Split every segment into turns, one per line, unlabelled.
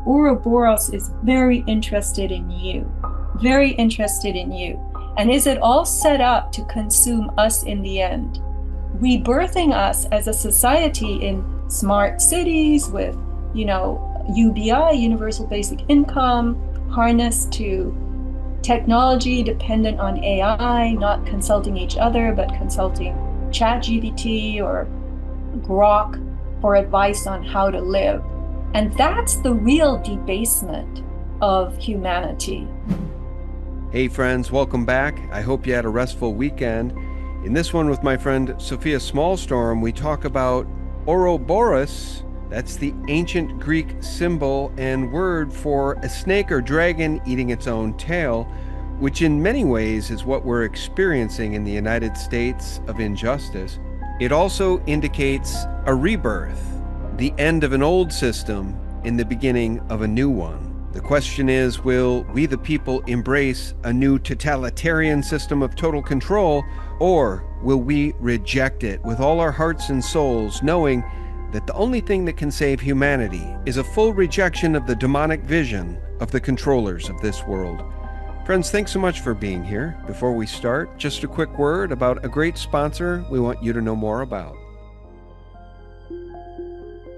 Ouroboros is very interested in you, very interested in you. And is it all set up to consume us in the end? Rebirthing us as a society in smart cities with, UBI, universal basic income, harnessed to technology dependent on AI, not consulting each other, but consulting ChatGPT or Grok for advice on how to live. And that's the real debasement of humanity.
Hey friends, welcome back. I hope you had a restful weekend. In this one with my friend Sofia Smallstorm, we talk about Ouroboros. That's the ancient Greek symbol and word for a snake or dragon eating its own tail, which in many ways is what we're experiencing in the United States of injustice. It also indicates a rebirth, the end of an old system in the beginning of a new one. The question is, will we the people embrace a new totalitarian system of total control, or will we reject it with all our hearts and souls, knowing that the only thing that can save humanity is a full rejection of the demonic vision of the controllers of this world? Friends, thanks so much for being here. Before we start, just a quick word about a great sponsor we want you to know more about.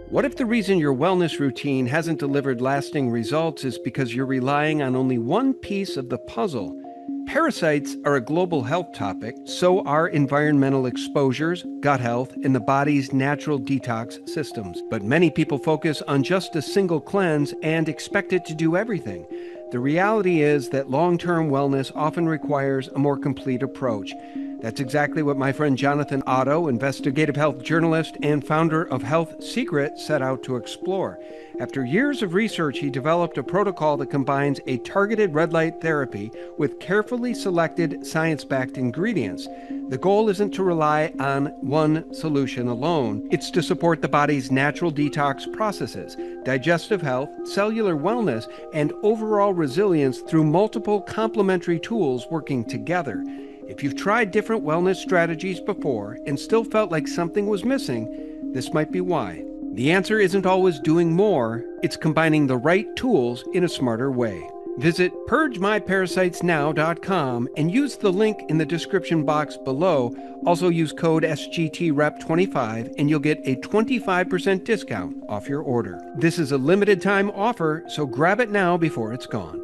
What if the reason your wellness routine hasn't delivered lasting results is because you're relying on only one piece of the puzzle? Parasites are a global health topic, so are environmental exposures, gut health, and the body's natural detox systems. But many people focus on just a single cleanse and expect it to do everything. The reality is that long-term wellness often requires a more complete approach. That's exactly what my friend Jonathan Otto, investigative health journalist and founder of Health Secret, set out to explore. After years of research, he developed a protocol that combines a targeted red light therapy with carefully selected science-backed ingredients. The goal isn't to rely on one solution alone. It's to support the body's natural detox processes, digestive health, cellular wellness, and overall resilience through multiple complementary tools working together. If you've tried different wellness strategies before and still felt like something was missing, this might be why. The answer isn't always doing more, it's combining the right tools in a smarter way. Visit PurgeMyParasitesNow.com and use the link in the description box below. Also use code SGTREP25 and you'll get a 25% discount off your order. This is a limited time offer, so grab it now before it's gone.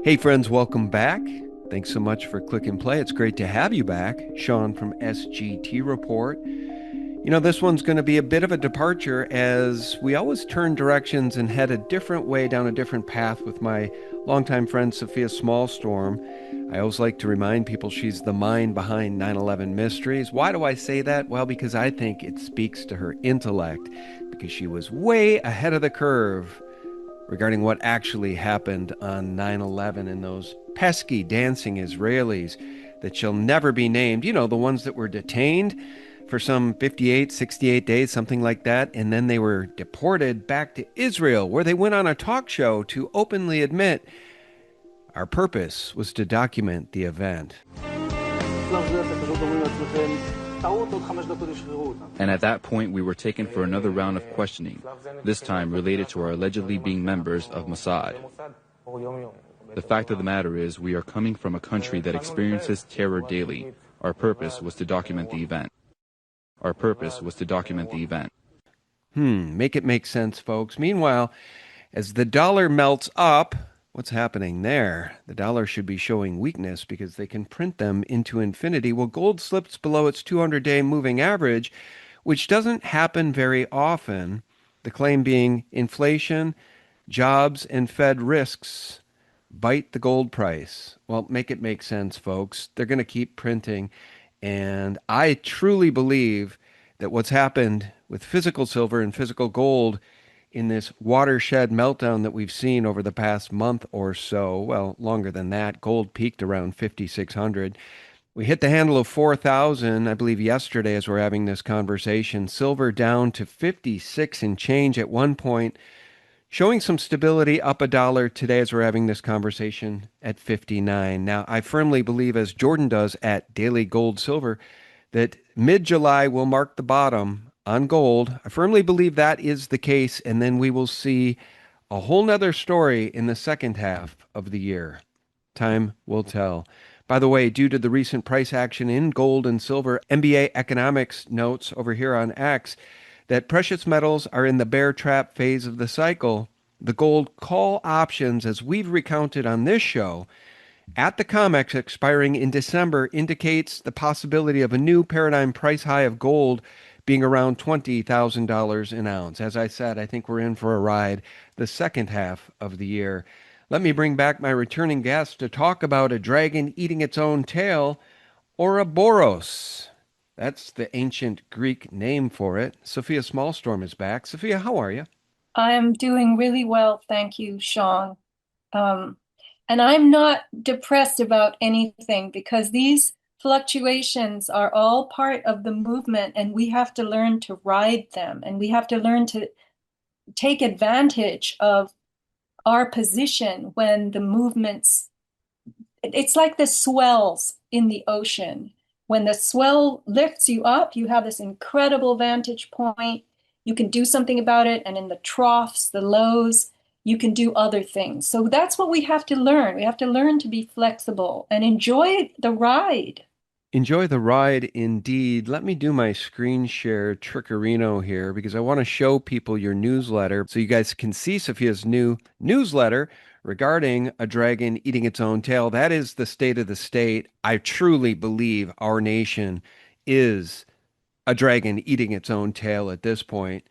Hey friends, welcome back. Thanks so much for click and play. It's great to have you back. Sean from SGT Report. This one's going to be a bit of a departure, as we always turn directions and head a different way down a different path with my longtime friend Sofia Smallstorm. I always like to remind people she's the mind behind 9/11 Mysteries. Why do I say that? Well, because I think it speaks to her intellect, because she was way ahead of the curve regarding what actually happened on 9/11 and those pesky dancing Israelis that shall never be named. The ones that were detained for some 58, 68 days, something like that, and then they were deported back to Israel, where they went on a talk show to openly admit our purpose was to document the event.
And at that point, we were taken for another round of questioning, this time related to our allegedly being members of Mossad. The fact of the matter is, we are coming from a country that experiences terror daily. Our purpose was to document the event. Our purpose was to document the event.
Make it make sense, folks. Meanwhile, as the dollar melts up, what's happening there? The dollar should be showing weakness because they can print them into infinity. Well, gold slips below its 200-day moving average, which doesn't happen very often. The claim being inflation, jobs, and Fed risks bite the gold price. Well, make it make sense, folks. They're going to keep printing. And I truly believe that what's happened with physical silver and physical gold in this watershed meltdown that we've seen over the past month or so, well, longer than that, gold peaked around 5,600. We hit the handle of 4,000, I believe, yesterday as we're having this conversation. Silver down to 56 and change at one point, showing some stability, up $1 today as we're having this conversation at 59. Now, I firmly believe, as Jordan does at Daily Gold Silver, that mid-July will mark the bottom on gold. I firmly believe that is the case, and then we will see a whole nother story in the second half of the year. Time will tell. By the way, due to the recent price action in gold and silver, MBA Economics notes over here on X that precious metals are in the bear trap phase of the cycle. The gold call options, as we've recounted on this show, at the COMEX expiring in December indicates the possibility of a new paradigm price high of gold being around $20,000 an ounce. As I said, I think we're in for a ride the second half of the year. Let me bring back my returning guest to talk about a dragon eating its own tail, Ouroboros. That's the ancient Greek name for it. Sofia Smallstorm is back. Sofia, how are you?
I'm doing really well, thank you, Sean. Um, and I'm not depressed about anything because these fluctuations are all part of the movement, and we have to learn to ride them, and we have to learn to take advantage of our position when the movements, it's like the swells in the ocean. When the swell lifts you up, you have this incredible vantage point. You can do something about it. And in the troughs, the lows, you can do other things. So that's what we have to learn. We have to learn to be flexible and enjoy the ride.
Enjoy the ride indeed. Let me do my screen share trickerino here because I want to show people your newsletter so you guys can see Sofia's new newsletter regarding a dragon eating its own tail. That is the state of the state. I truly believe our nation is a dragon eating its own tail at this point.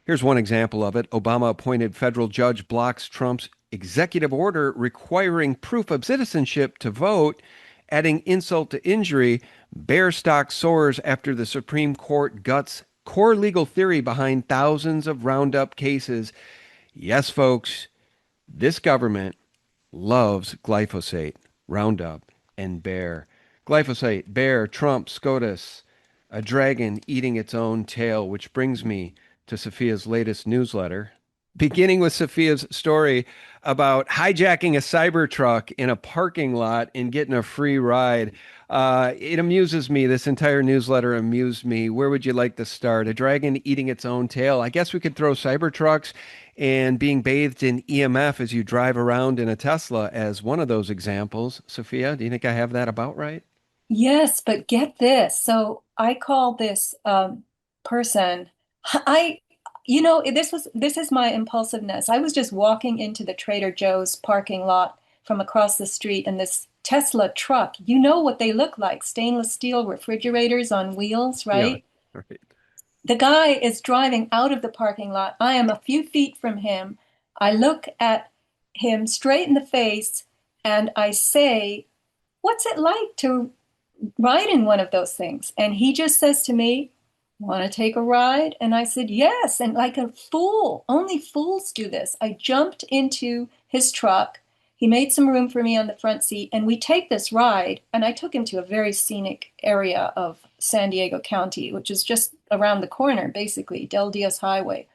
Here's one example of it. Obama appointed federal judge blocks Trump's executive order requiring proof of citizenship to vote. Adding insult to injury, bear stock soars after the Supreme Court guts core legal theory behind thousands of Roundup cases. Yes, folks, this government loves glyphosate, Roundup, and bear. Glyphosate, bear, Trump, SCOTUS, a dragon eating its own tail, which brings me to Sofia's latest newsletter, beginning with Sofia's story about hijacking a Cybertruck in a parking lot and getting a free ride. It amuses me. This entire newsletter amused me. Where would you like to start? A dragon eating its own tail. I guess we could throw Cybertrucks and being bathed in EMF as you drive around in a Tesla as one of those examples. Sofia, do you think I have that about right?
Yes, but get this. So I call this person, I, this is my impulsiveness. I was just walking into the Trader Joe's parking lot from across the street, and this Tesla truck, you know what they look like, stainless steel refrigerators on wheels,
Yeah,
right?
right.
The guy is driving out of the parking lot. I am a few feet from him. I look at him straight in the face and I say, "What's it like to ride in one of those things?" And he just says to me, "Want to take a ride?" And I said, "Yes." And like a fool, only fools do this. I jumped into his truck. He made some room for me on the front seat, and we take this ride. And I took him to a very scenic area of San Diego County, which is just around the corner, basically, Del Diaz Highway.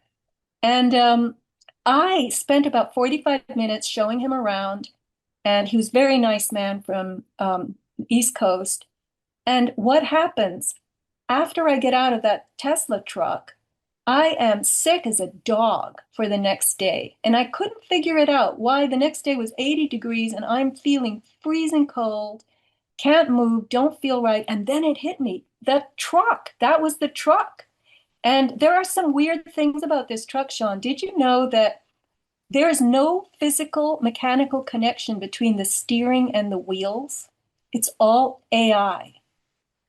And I spent about 45 minutes showing him around. And he was a very nice man from East Coast. And what happens after I get out of that Tesla truck? I am sick as a dog for the next day. And I couldn't figure it out why the next day was 80 degrees and I'm feeling freezing cold, can't move, don't feel right. And then it hit me. That truck, that was the truck. And there are some weird things about this truck, Sean. Did you know that there is no physical mechanical connection between the steering and the wheels? It's all AI.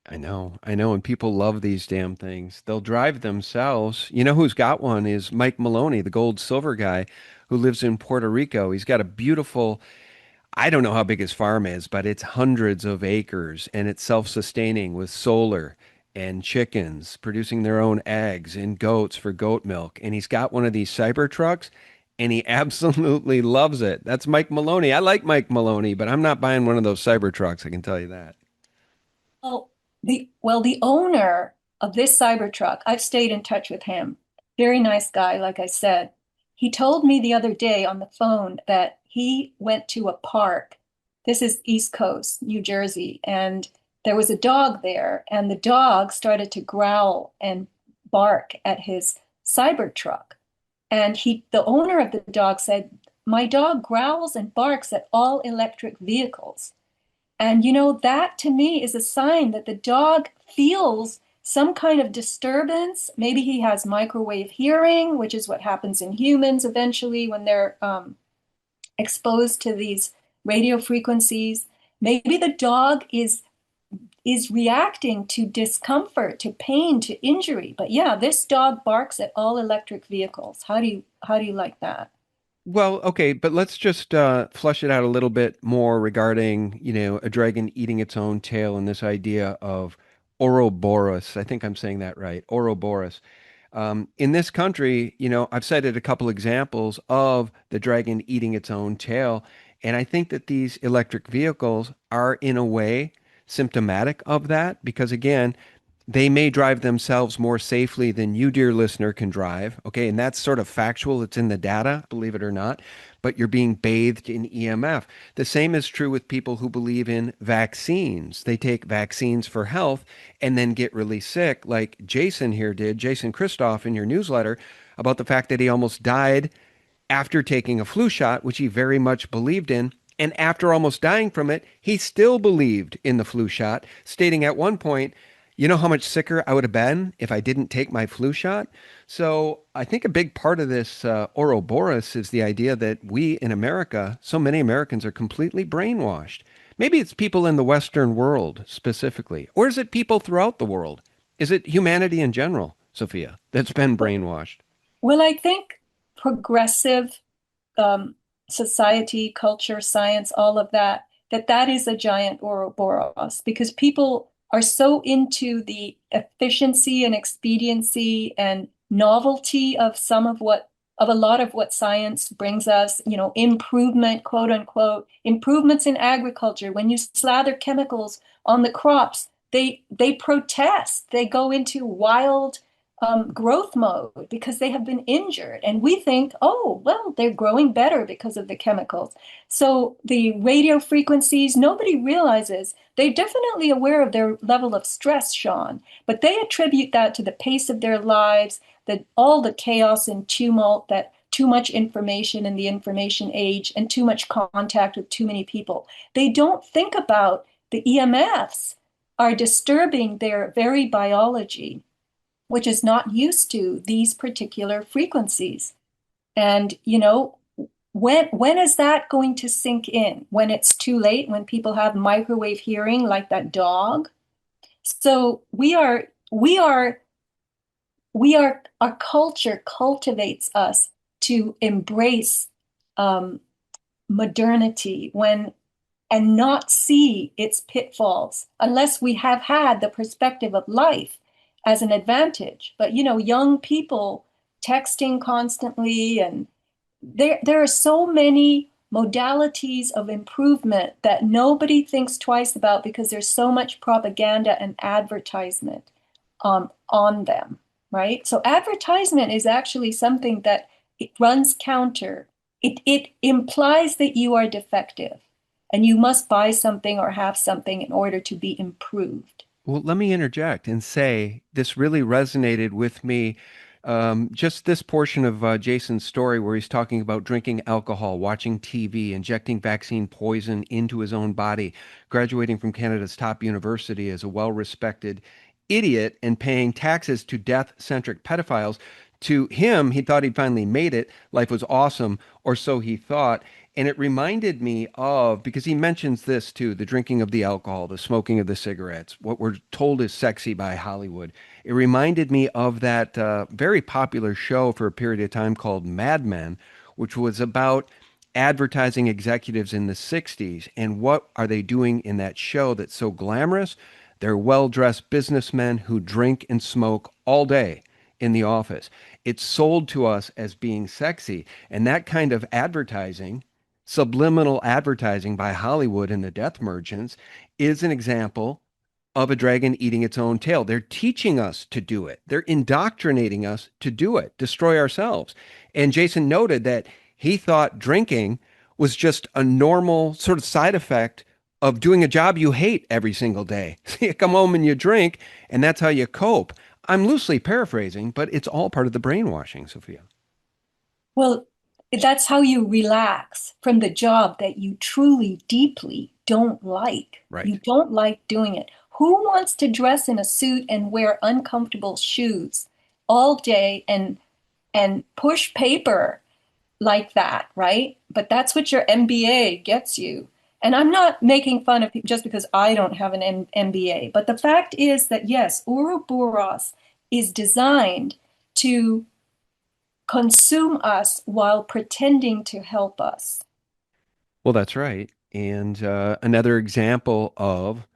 I know, and people love these damn things. They'll drive themselves. You know who's got one is Mike Maloney, the gold silver guy who lives in Puerto Rico. He's got a beautiful, I don't know how big his farm is, but it's hundreds of acres and it's self-sustaining with solar and chickens producing their own eggs and goats for goat milk. And he's got one of these cyber trucks and he absolutely loves it. That's Mike Maloney. I like Mike Maloney, but I'm not buying one of those cyber trucks, I can tell you that.
The owner of this Cybertruck, I've stayed in touch with him. Very nice guy, like I said. He told me the other day on the phone that he went to a park. This is East Coast, New Jersey, and there was a dog there, and the dog started to growl and bark at his Cybertruck. And the owner of the dog said, "My dog growls and barks at all electric vehicles." And that to me is a sign that the dog feels some kind of disturbance. Maybe he has microwave hearing, which is what happens in humans eventually when they're exposed to these radio frequencies. Maybe the dog is reacting to discomfort, to pain, to injury. But yeah, this dog barks at all electric vehicles. How do you like that?
Well, okay, but let's just flush it out a little bit more regarding, a dragon eating its own tail and this idea of Ouroboros. I think I'm saying that right. Ouroboros. In this country, I've cited a couple examples of the dragon eating its own tail, and I think that these electric vehicles are, in a way, symptomatic of that because, again, they may drive themselves more safely than you, dear listener, can drive. Okay. And that's sort of factual. It's in the data, believe it or not, but you're being bathed in EMF. The same is true with people who believe in vaccines. They take vaccines for health and then get really sick, like Jason here did, Jason Christoff in your newsletter, about the fact that he almost died after taking a flu shot, which he very much believed in. And after almost dying from it, he still believed in the flu shot, stating at one point, "You know how much sicker I would have been if I didn't take my flu shot?" So I think a big part of this Ouroboros is the idea that we in America, so many Americans are completely brainwashed. Maybe it's people in the Western world specifically, or is it people throughout the world? Is it humanity in general, Sophia, that's been brainwashed?
Well, I think progressive society, culture, science, all of that, that is a giant Ouroboros because people are so into the efficiency and expediency and novelty of a lot of what science brings us, improvement, quote unquote, improvements in agriculture. When you slather chemicals on the crops, they protest. They go into wild growth mode because they have been injured. And we think, oh, well, they're growing better because of the chemicals. So the radio frequencies, nobody realizes they're definitely aware of their level of stress, Sean, but they attribute that to the pace of their lives, that all the chaos and tumult, that too much information in the information age and too much contact with too many people. They don't think about the EMFs are disturbing their very biology, which is not used to these particular frequencies. And, when is that going to sink in? When it's too late, when people have microwave hearing like that dog? So our culture cultivates us to embrace modernity and not see its pitfalls unless we have had the perspective of life as an advantage. But young people texting constantly, and there are so many modalities of improvement that nobody thinks twice about because there's so much propaganda and advertisement on them, right? So advertisement is actually something that it runs counter. It implies that you are defective and you must buy something or have something in order to be improved.
Well, let me interject and say this really resonated with me. Just this portion of Jason's story where he's talking about drinking alcohol, watching TV, injecting vaccine poison into his own body, graduating from Canada's top university as a well-respected idiot and paying taxes to death-centric pedophiles. To him, he thought he'd finally made it. Life was awesome, or so he thought. And it reminded me of, because he mentions this too, the drinking of the alcohol, the smoking of the cigarettes, what we're told is sexy by Hollywood. It reminded me of that very popular show for a period of time called Mad Men, which was about advertising executives in the 60s. And what are they doing in that show that's so glamorous? They're well-dressed businessmen who drink and smoke all day in the office. It's sold to us as being sexy. And that kind of advertising, subliminal advertising by Hollywood and the death merchants, is an example of a dragon eating its own tail. They're teaching us to do it. They're indoctrinating us to do it, destroy ourselves. And Jason noted that he thought drinking was just a normal sort of side effect of doing a job you hate every single day. So you come home and you drink, and that's how you cope. I'm loosely paraphrasing, but it's all part of the brainwashing, Sophia.
Well, that's how you relax from the job that you truly, deeply don't like. You
Right.
don't like doing it. Who wants to dress in a suit and wear uncomfortable shoes all day and push paper like that, right? But that's what your MBA gets you. And I'm not making fun of people just because I don't have an MBA, but the fact is that yes, Ouroboros is designed to consume us while pretending to help us.
Well, that's right. And another example of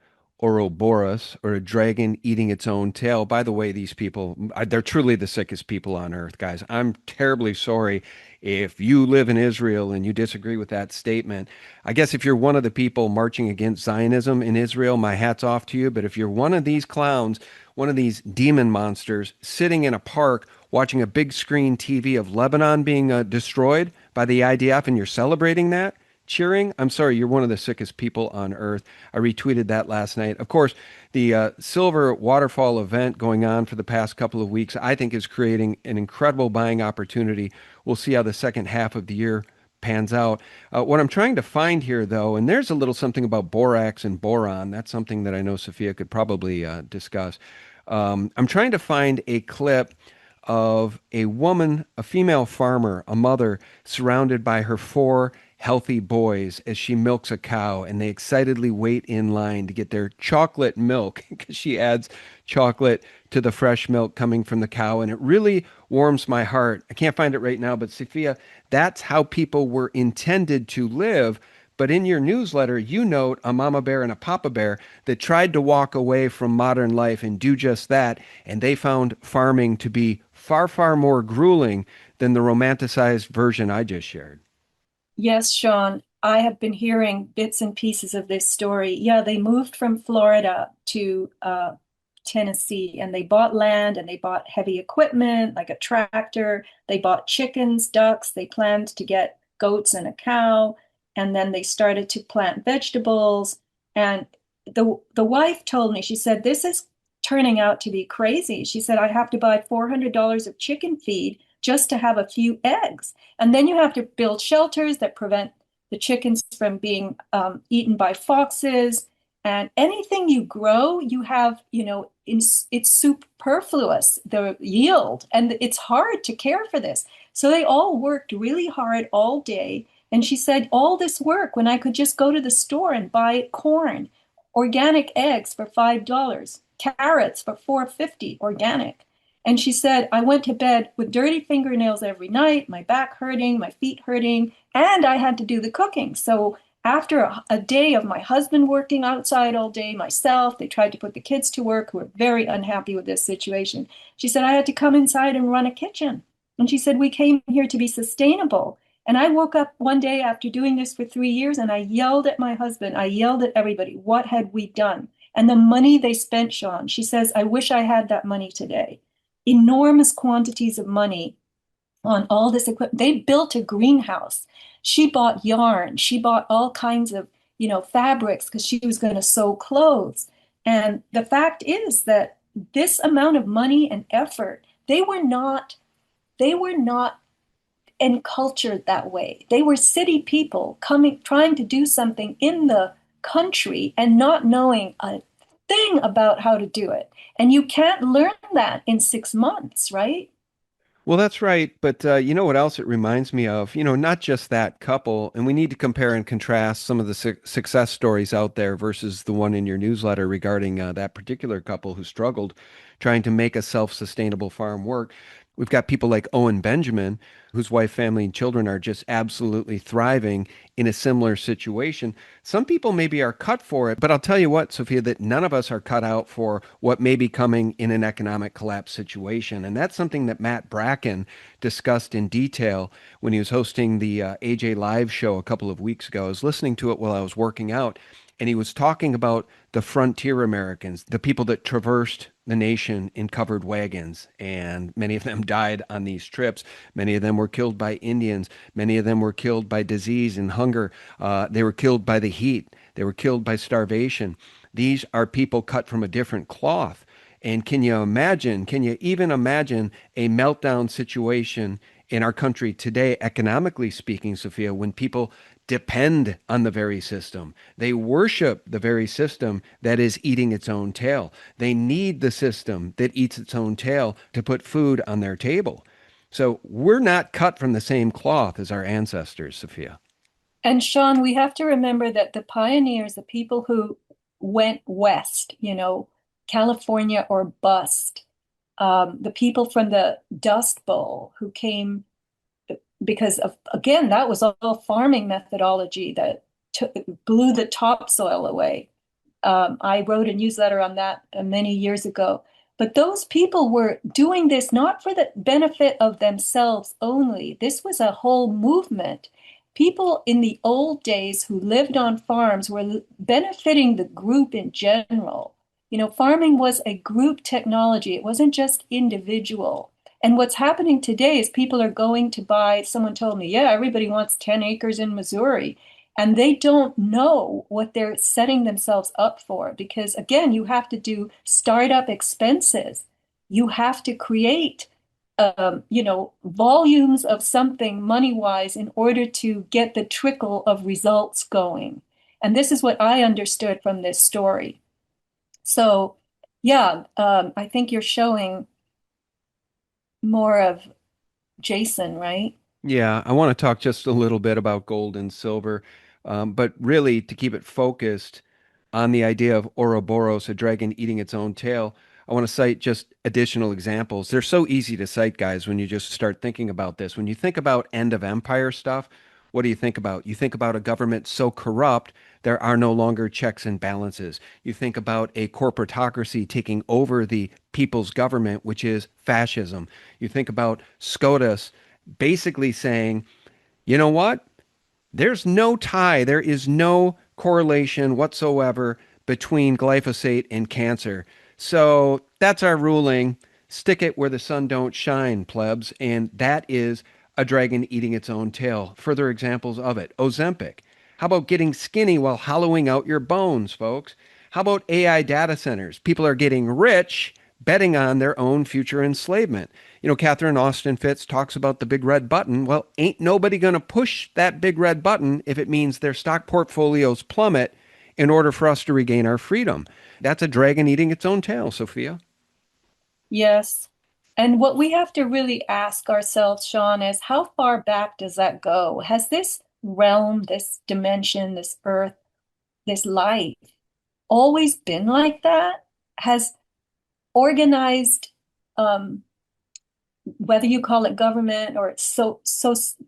Ouroboros, or a dragon eating its own tail. By the way, these people, they're truly the sickest people on earth, guys. I'm terribly sorry if you live in Israel and you disagree with that statement. I guess if you're one of the people marching against Zionism in Israel, my hat's off to you. But if you're one of these clowns, one of these demon monsters sitting in a park watching a big screen TV of Lebanon being destroyed by the IDF and you're celebrating that, cheering, I'm sorry, you're one of the sickest people on earth. I retweeted that last night. Of course, the silver waterfall event going on for the past couple of weeks, I think, is creating an incredible buying opportunity. We'll see how the second half of the year pans out. What I'm trying to find here, though, and there's a little something about borax and boron. That's something that I know Sophia could probably discuss. I'm trying to find a clip of a woman, a female farmer, a mother, surrounded by her four healthy boys as she milks a cow, and they excitedly wait in line to get their chocolate milk because she adds chocolate to the fresh milk coming from the cow, and it really warms my heart. I can't find it right now, but Sophia, that's how people were intended to live. But in your newsletter, you note a mama bear and a papa bear that tried to walk away from modern life and do just that, and they found farming to be far, far more grueling than the romanticized version I just shared.
Yes, Sean, I have been hearing bits and pieces of this story. Yeah, they moved from Florida to Tennessee and they bought land and they bought heavy equipment like a tractor. They bought chickens, ducks. They planned to get goats and a cow. And then they started to plant vegetables. And the wife told me, she said, this is turning out to be crazy. She said, I have to buy $400 of chicken feed just to have a few eggs. And then you have to build shelters that prevent the chickens from being eaten by foxes. And anything you grow, you have, it's superfluous, the yield. And it's hard to care for this. So they all worked really hard all day. And she said, all this work when I could just go to the store and buy corn, organic eggs for $5, carrots for $4.50 organic. And she said, I went to bed with dirty fingernails every night, my back hurting, my feet hurting, and I had to do the cooking. So after a day of my husband working outside all day, myself, they tried to put the kids to work who were very unhappy with this situation. She said, I had to come inside and run a kitchen. And she said, we came here to be sustainable. And I woke up one day after doing this for 3 years and I yelled at my husband. I yelled at everybody. What had we done? And the money they spent, Sean, she says, I wish I had that money today. Enormous quantities of money on all this equipment. They built a greenhouse. She bought yarn. She bought all kinds of, fabrics because she was going to sew clothes. And the fact is that this amount of money and effort, they were not encultured that way. They were city people trying to do something in the country and not knowing a thing about how to do it. And you can't learn that in 6 months, right?
Well, that's right. But you know what else it reminds me of? Not just that couple, and we need to compare and contrast some of the success stories out there versus the one in your newsletter regarding that particular couple who struggled trying to make a self-sustainable farm work. We've got people like Owen Benjamin, whose wife, family, and children are just absolutely thriving in a similar situation. Some people maybe are cut for it, but I'll tell you what, Sophia, that none of us are cut out for what may be coming in an economic collapse situation. And that's something that Matt Bracken discussed in detail when he was hosting the AJ Live show a couple of weeks ago. I was listening to it while I was working out, and he was talking about the frontier Americans, the people that traversed the nation in covered wagons, and many of them died on these trips. Many of them were killed by Indians. Many of them were killed by disease and hunger. They were killed by the heat. They were killed by starvation. These are people cut from a different cloth. And can you even imagine a meltdown situation in our country today, economically speaking, Sophia, when people depend on the very system? They worship the very system that is eating its own tail. They need the system that eats its own tail to put food on their table. So we're not cut from the same cloth as our ancestors, Sophia.
And Sean, we have to remember that the pioneers, the people who went west, California or bust, the people from the Dust Bowl who came because of, again, that was all farming methodology that blew the topsoil away. I wrote a newsletter on that many years ago. But those people were doing this not for the benefit of themselves only. This was a whole movement. People in the old days who lived on farms were benefiting the group in general. Farming was a group technology. It wasn't just individual. And what's happening today is people are going to buy, someone told me, yeah, everybody wants 10 acres in Missouri. And they don't know what they're setting themselves up for because, again, you have to do startup expenses. You have to create, volumes of something money-wise in order to get the trickle of results going. And this is what I understood from this story. So, yeah, I think you're showing more of Jason, right?
Yeah, I want to talk just a little bit about gold and silver, but really to keep it focused on the idea of Ouroboros, a dragon eating its own tail. I want to cite just additional examples. They're so easy to cite, guys, when you just start thinking about this. When you think about end of empire stuff, what do you think about? You think about a government so corrupt there are no longer checks and balances. You think about a corporatocracy taking over the people's government, which is fascism. You think about SCOTUS basically saying, you know what? There's no tie, there is no correlation whatsoever between glyphosate and cancer. So that's our ruling. Stick it where the sun don't shine, plebs. And that is a dragon eating its own tail. Further examples of it. Ozempic. How about getting skinny while hollowing out your bones, folks? How about AI data centers? People are getting rich betting on their own future enslavement. Catherine Austin Fitts talks about the big red button. Well, ain't nobody going to push that big red button if it means their stock portfolios plummet in order for us to regain our freedom. That's a dragon eating its own tail, Sophia.
Yes. And what we have to really ask ourselves, Sean, is how far back does that go? Has this realm, this dimension, this earth, this life always been like that? Has organized, whether you call it government or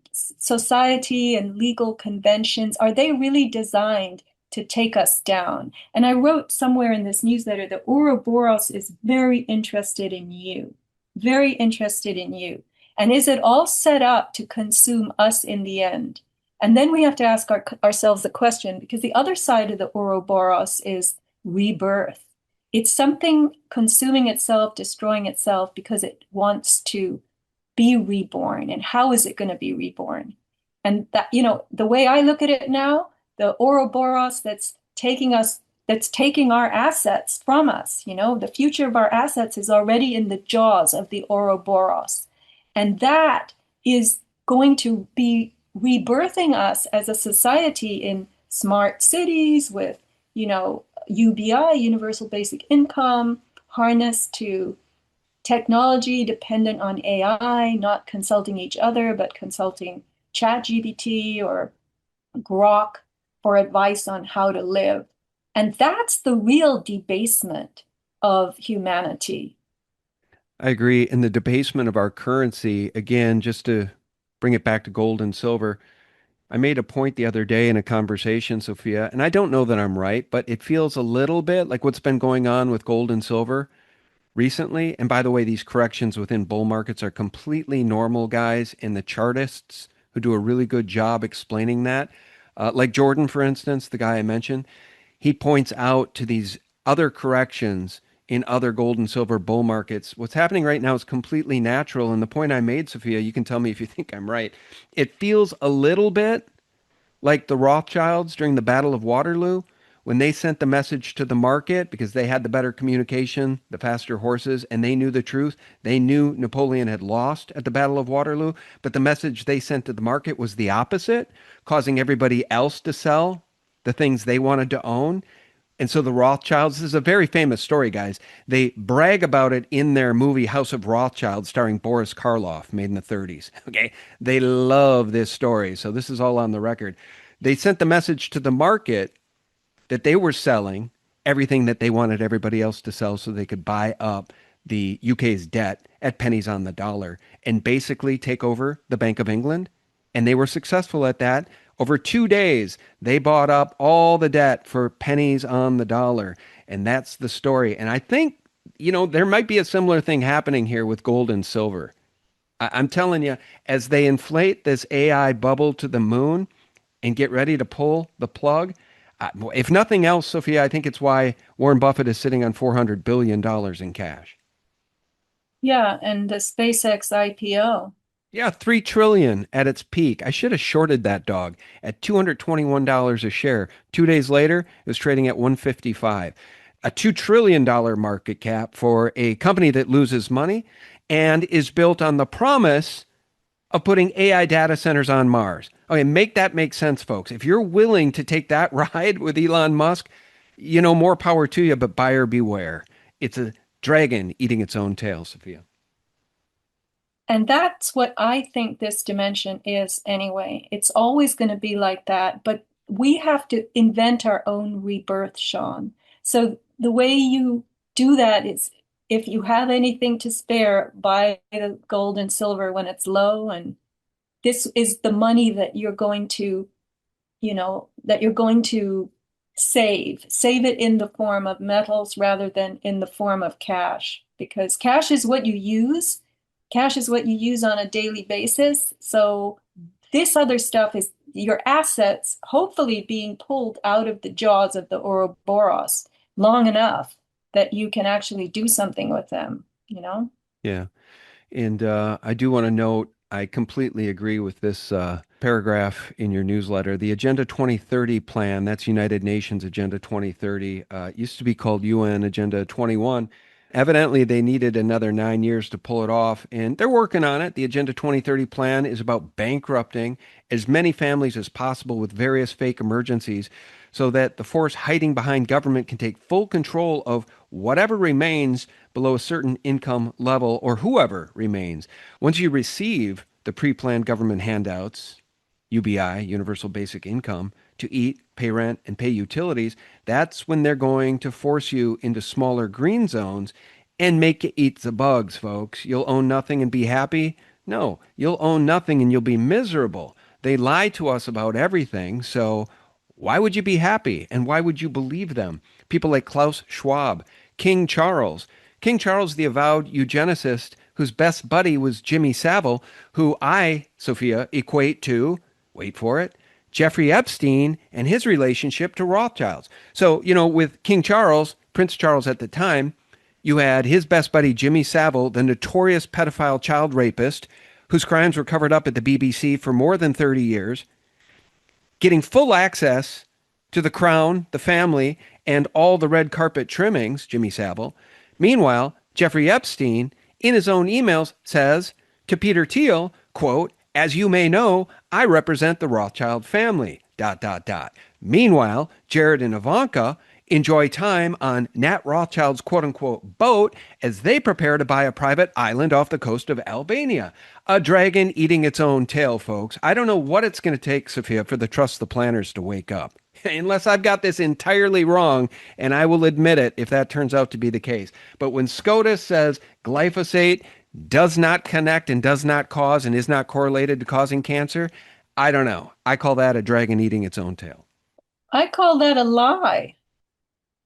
society and legal conventions, are they really designed to take us down? And I wrote somewhere in this newsletter that Ouroboros is very interested in you, very interested in you. And is it all set up to consume us in the end? And then we have to ask ourselves the question, because the other side of the Ouroboros is rebirth. It's something consuming itself, destroying itself because it wants to be reborn. And how is it going to be reborn? And that, the way I look at it now, the Ouroboros that's taking our assets from us, the future of our assets is already in the jaws of the Ouroboros. And that is going to be rebirthing us as a society in smart cities with, UBI, universal basic income, harnessed to technology dependent on AI, not consulting each other, but consulting ChatGPT or Grok for advice on how to live. And that's the real debasement of humanity.
I agree. And the debasement of our currency, again, just to bring it back to gold and silver, I made a point the other day in a conversation, Sophia, and I don't know that I'm right, but it feels a little bit like what's been going on with gold and silver recently. And by the way, these corrections within bull markets are completely normal, guys, and the chartists who do a really good job explaining that, like Jordan, for instance, the guy I mentioned, he points out to these other corrections in other gold and silver bull markets. What's happening right now is completely natural. And the point I made, Sophia, you can tell me if you think I'm right. It feels a little bit like the Rothschilds during the Battle of Waterloo, when they sent the message to the market because they had the better communication, the faster horses, and they knew the truth. They knew Napoleon had lost at the Battle of Waterloo, but the message they sent to the market was the opposite, causing everybody else to sell the things they wanted to own. And so the Rothschilds, this is a very famous story, guys. They brag about it in their movie House of Rothschild, starring Boris Karloff, made in the 30s. Okay. They love this story. So this is all on the record. They sent the message to the market that they were selling everything that they wanted everybody else to sell so they could buy up the UK's debt at pennies on the dollar and basically take over the Bank of England. And they were successful at that. Over 2 days, they bought up all the debt for pennies on the dollar. And that's the story. And I think, there might be a similar thing happening here with gold and silver. I'm telling you, as they inflate this AI bubble to the moon and get ready to pull the plug, if nothing else, Sophia, I think it's why Warren Buffett is sitting on $400 billion in cash.
Yeah, and the SpaceX IPO.
Yeah, 3 trillion at its peak. I should have shorted that dog at $221 a share. 2 days later, it was trading at 155. A $2 trillion market cap for a company that loses money and is built on the promise of putting AI data centers on Mars. Okay, make that make sense, folks. If you're willing to take that ride with Elon Musk, more power to you, but buyer beware. It's a dragon eating its own tail, Sophia.
And that's what I think this dimension is anyway. It's always going to be like that, but we have to invent our own rebirth, Sean. So the way you do that is if you have anything to spare, buy the gold and silver when it's low. And this is the money that you're going to, save. Save it in the form of metals rather than in the form of cash, because cash is what you use. Cash is what you use on a daily basis. So this other stuff is your assets, hopefully being pulled out of the jaws of the Ouroboros long enough that you can actually do something with them,
Yeah. And I do want to note, I completely agree with this paragraph in your newsletter. The Agenda 2030 plan, that's United Nations Agenda 2030, used to be called UN Agenda 21. Evidently, they needed another 9 years to pull it off, and they're working on it. The Agenda 2030 plan is about bankrupting as many families as possible with various fake emergencies so that the force hiding behind government can take full control of whatever remains below a certain income level or whoever remains. Once you receive the pre-planned government handouts, UBI, Universal Basic Income, to eat, pay rent, and pay utilities, that's when they're going to force you into smaller green zones and make you eat the bugs, folks. You'll own nothing and be happy? No, you'll own nothing and you'll be miserable. They lie to us about everything, so why would you be happy? And why would you believe them? People like Klaus Schwab, King Charles, the avowed eugenicist whose best buddy was Jimmy Savile, who I, Sophia, equate to, wait for it, Jeffrey Epstein and his relationship to Rothschilds. So, with King Charles, Prince Charles at the time, you had his best buddy, Jimmy Savile, the notorious pedophile child rapist, whose crimes were covered up at the BBC for more than 30 years, getting full access to the crown, the family, and all the red carpet trimmings, Jimmy Savile. Meanwhile, Jeffrey Epstein, in his own emails, says to Peter Thiel, quote, "As you may know, I represent the Rothschild family, ... Meanwhile, Jared and Ivanka enjoy time on Nat Rothschild's quote-unquote boat as they prepare to buy a private island off the coast of Albania. A dragon eating its own tail, folks. I don't know what it's going to take, Sophia, for the Trust the Planners to wake up. Unless I've got this entirely wrong, and I will admit it if that turns out to be the case. But when SCOTUS says glyphosate does not connect and does not cause and is not correlated to causing cancer, I don't know. I call that a dragon eating its own tail.
I call that a lie.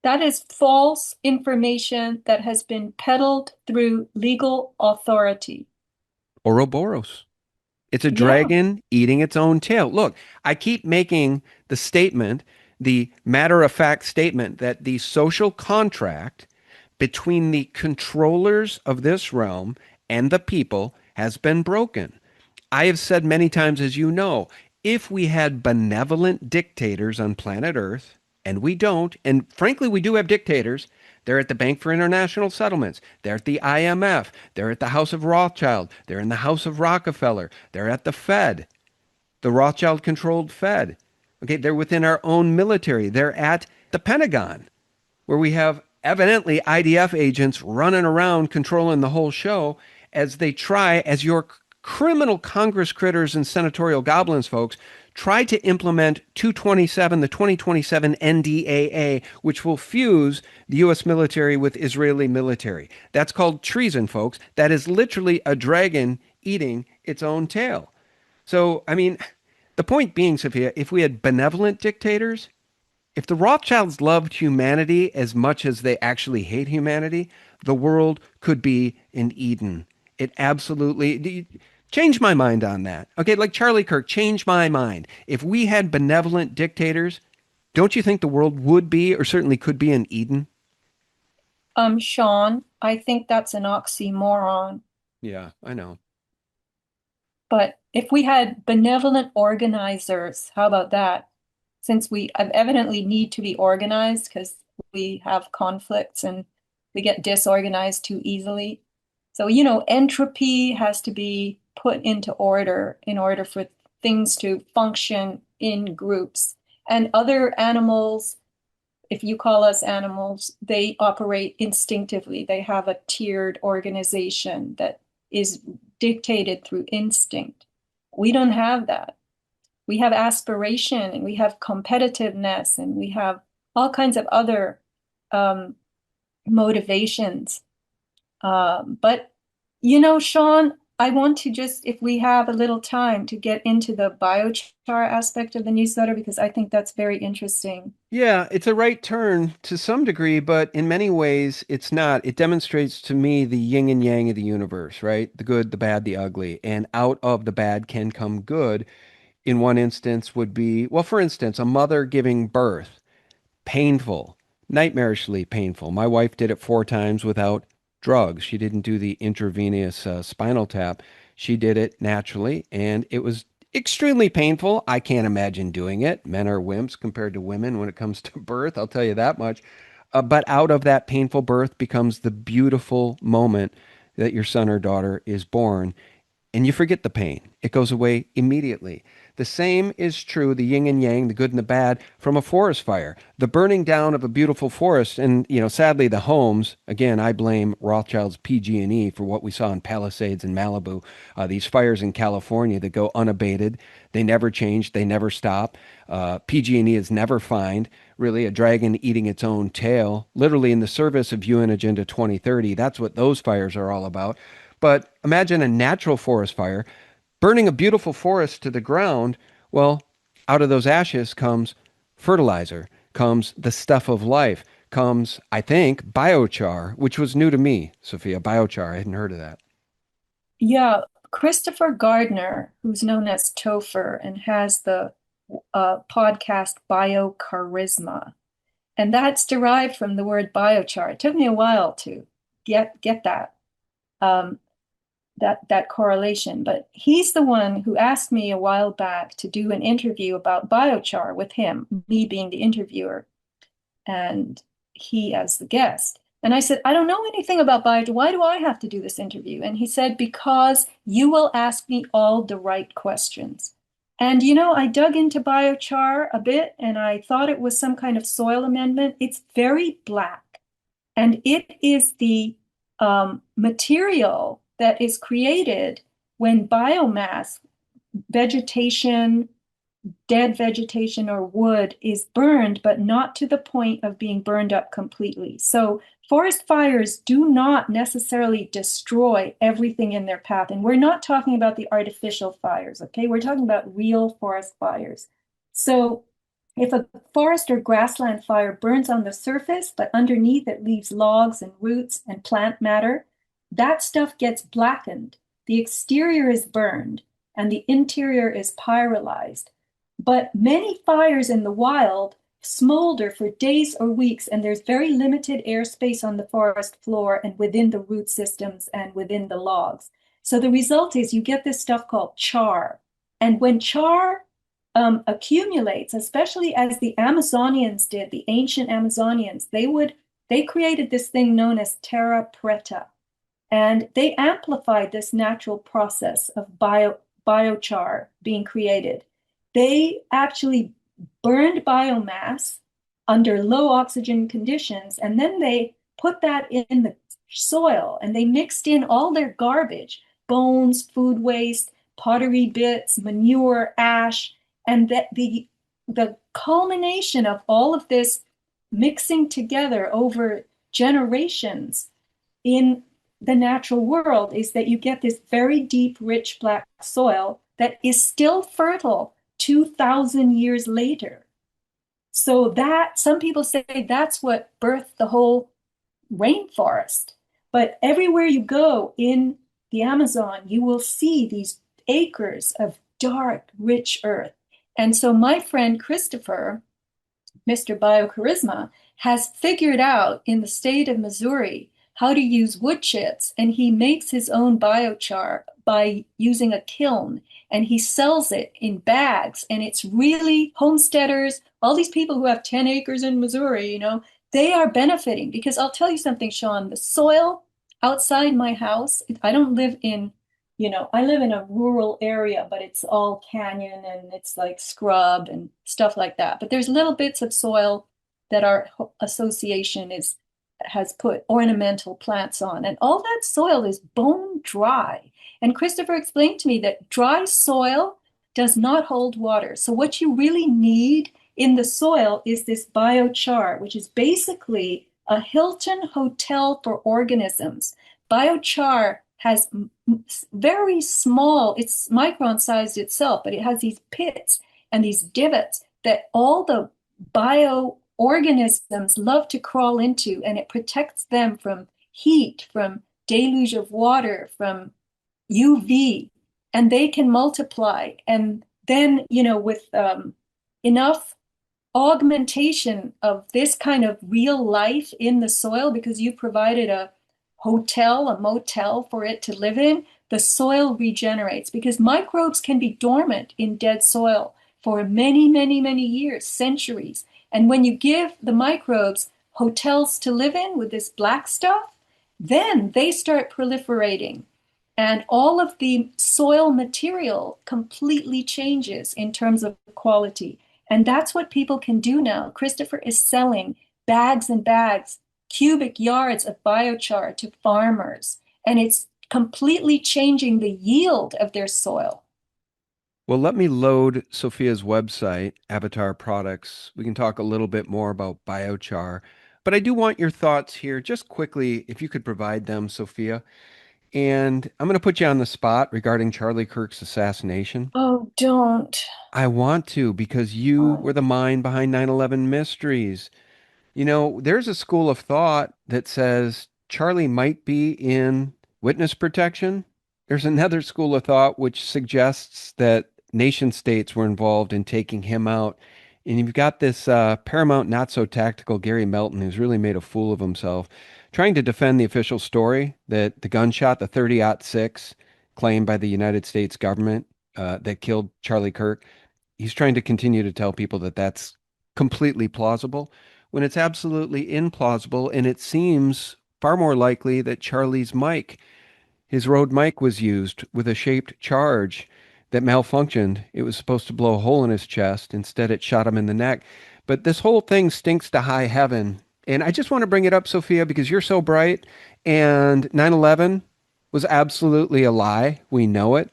That is false information that has been peddled through legal authority.
Ouroboros. It's a dragon eating its own tail. Look, I keep making the statement, the matter-of-fact statement, that the social contract between the controllers of this realm and the people has been broken. I have said many times, as you know, if we had benevolent dictators on planet Earth, and we don't. And frankly, we do have dictators. They're at the Bank for International Settlements. They're at the IMF. They're at the House of Rothschild. They're in the House of Rockefeller. They're at the Fed, the Rothschild-controlled Fed. Okay, they're within our own military. They're at the Pentagon, where we have evidently IDF agents running around controlling the whole show as they try, as your criminal Congress critters and senatorial goblins folks try to implement 227, the 2027 NDAA, which will fuse the U.S. military with Israeli military. That's called treason, folks. That is literally a dragon eating its own tail. So, I mean, the point being, Sophia, if we had benevolent dictators, if the Rothschilds loved humanity as much as they actually hate humanity, the world could be an Eden. It absolutely change my mind on that. Okay, like Charlie Kirk, change my mind. If we had benevolent dictators, don't you think the world would be, or certainly could be, an Eden?
Sean, I think that's an oxymoron.
Yeah, I know.
But if we had benevolent organizers, how about that? Since we evidently need to be organized because we have conflicts and we get disorganized too easily. So, entropy has to be put into order in order for things to function in groups. And other animals, if you call us animals, they operate instinctively. They have a tiered organization that is dictated through instinct. We don't have that. We have aspiration and we have competitiveness and we have all kinds of other motivations. But, Sean, I want to just, if we have a little time, to get into the biochar aspect of the newsletter, because I think that's very interesting.
Yeah, it's a right turn to some degree, but in many ways it's not. It demonstrates to me the yin and yang of the universe, right? The good, the bad, the ugly. And out of the bad can come good. In one instance would be, well, for instance, a mother giving birth, painful, nightmarishly painful. My wife did it 4 times without drugs. She didn't do the intravenous spinal tap. She did it naturally, and it was extremely painful. I can't imagine doing it. Men are wimps compared to women when it comes to birth, I'll tell you that much. But out of that painful birth becomes the beautiful moment that your son or daughter is born, and you forget the pain. It goes away immediately. The same is true, the yin and yang, the good and the bad, from a forest fire. The burning down of a beautiful forest, and sadly the homes, again, I blame Rothschild's PG&E for what we saw in Palisades and Malibu. These fires in California that go unabated. They never change, they never stop. PG&E is never fined. Really, a dragon eating its own tail, literally in the service of UN Agenda 2030. That's what those fires are all about. But imagine a natural forest fire burning a beautiful forest to the ground. Well, out of those ashes comes fertilizer, comes the stuff of life, comes, I think, biochar, which was new to me, Sophia. Biochar, I hadn't heard of that.
Yeah, Christopher Gardner, who's known as Topher and has the podcast Biocharisma, and that's derived from the word biochar. It took me a while to get that. That correlation. But he's the one who asked me a while back to do an interview about biochar with him, me being the interviewer, and he as the guest. And I said, I don't know anything about biochar. Why do I have to do this interview? And he said, because you will ask me all the right questions. And I dug into biochar a bit and I thought it was some kind of soil amendment. It's very black. And it is the material that is created when biomass, vegetation, dead vegetation or wood is burned, but not to the point of being burned up completely. So forest fires do not necessarily destroy everything in their path. And we're not talking about the artificial fires, okay? We're talking about real forest fires. So if a forest or grassland fire burns on the surface, but underneath it leaves logs and roots and plant matter, that stuff gets blackened. The exterior is burned and the interior is pyrolyzed. But many fires in the wild smolder for days or weeks, and there's very limited airspace on the forest floor and within the root systems and within the logs. So the result is you get this stuff called char. And when char accumulates, especially as the Amazonians did, the ancient Amazonians, they created this thing known as terra preta, and they amplified this natural process of biochar being created. They actually burned biomass under low oxygen conditions, and then they put that in the soil and they mixed in all their garbage, bones, food waste, pottery bits, manure, ash, and that the culmination of all of this mixing together over generations in the natural world is that you get this very deep, rich black soil that is still fertile 2,000 years later. So that some people say that's what birthed the whole rainforest. But everywhere you go in the Amazon, you will see these acres of dark, rich earth. And so my friend Christopher, Mr. Biocharisma, has figured out in the state of Missouri how to use wood chips, and he makes his own biochar by using a kiln, and he sells it in bags. And it's really homesteaders, all these people who have 10 acres in Missouri, you know, they are benefiting. Because I'll tell you something, Sean, the soil outside my house, I don't live in, you know, I live in a rural area, but it's all canyon and it's like scrub and stuff like that. But there's little bits of soil that our association has put ornamental plants on, and all that soil is bone dry. And Christopher explained to me that dry soil does not hold water. So what you really need in the soil is this biochar, which is basically a Hilton hotel for organisms. Biochar has very small, it's micron-sized itself, but it has these pits and these divots that all the bioorganisms love to crawl into, and it protects them from heat, from deluge of water, from UV, and they can multiply. And then, you know, with enough augmentation of this kind of real life in the soil, because you provided a hotel, a motel for it to live in, the soil regenerates, because microbes can be dormant in dead soil for many, many, many years, centuries. And when you give the microbes hotels to live in with this black stuff, then they start proliferating. And all of the soil material completely changes in terms of quality. And that's what people can do now. Christopher is selling bags and bags, cubic yards of biochar to farmers, and it's completely changing the yield of their soil.
Well, let me load Sofia's website, Avatar Products. We can talk a little bit more about biochar, but I do want your thoughts here, just quickly, if you could provide them, Sofia. And I'm going to put you on the spot regarding Charlie Kirk's assassination.
Oh, don't.
I want to, because you were the mind behind 9/11 mysteries. You know, there's a school of thought that says Charlie might be in witness protection. There's another school of thought which suggests that nation states were involved in taking him out. And you've got this Paramount not so tactical Gary Melton, who's really made a fool of himself, trying to defend the official story that the gunshot, the 30-06, claimed by the United States government that killed Charlie Kirk. He's trying to continue to tell people that that's completely plausible when it's absolutely implausible. And it seems far more likely that Charlie's mic, his Rode mic, was used with a shaped charge that malfunctioned. It was supposed to blow a hole in his chest. Instead, it shot him in the neck. But this whole thing stinks to high heaven. And I just want to bring it up, Sofia, because you're so bright. And 9/11 was absolutely a lie. We know it.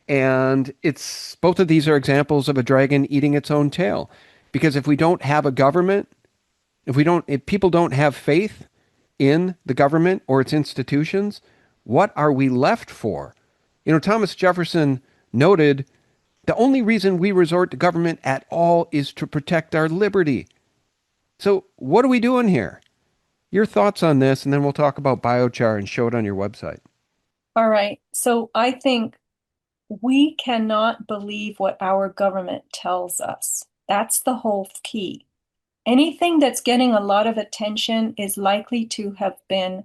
And it's both of these are examples of a dragon eating its own tail. Because if we don't have a government, if people don't have faith in the government or its institutions, what are we left for? You know, Thomas Jefferson noted the only reason we resort to government at all is to protect our liberty. So what are we doing here? Your thoughts on this, and then we'll talk about biochar and show it on your website.
All right. So I think we cannot believe what our government tells us. That's the whole key. Anything that's getting a lot of attention is likely to have been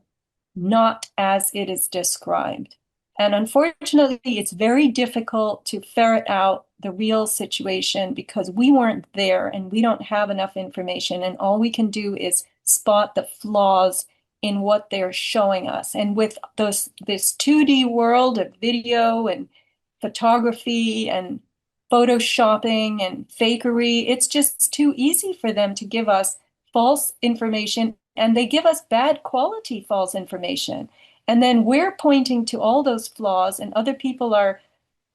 not as it is described. And unfortunately, it's very difficult to ferret out the real situation because we weren't there and we don't have enough information. And all we can do is spot the flaws in what they're showing us. And with this 2D world of video and photography and photoshopping and fakery, it's just too easy for them to give us false information, and they give us bad quality false information. And then we're pointing to all those flaws, and other people are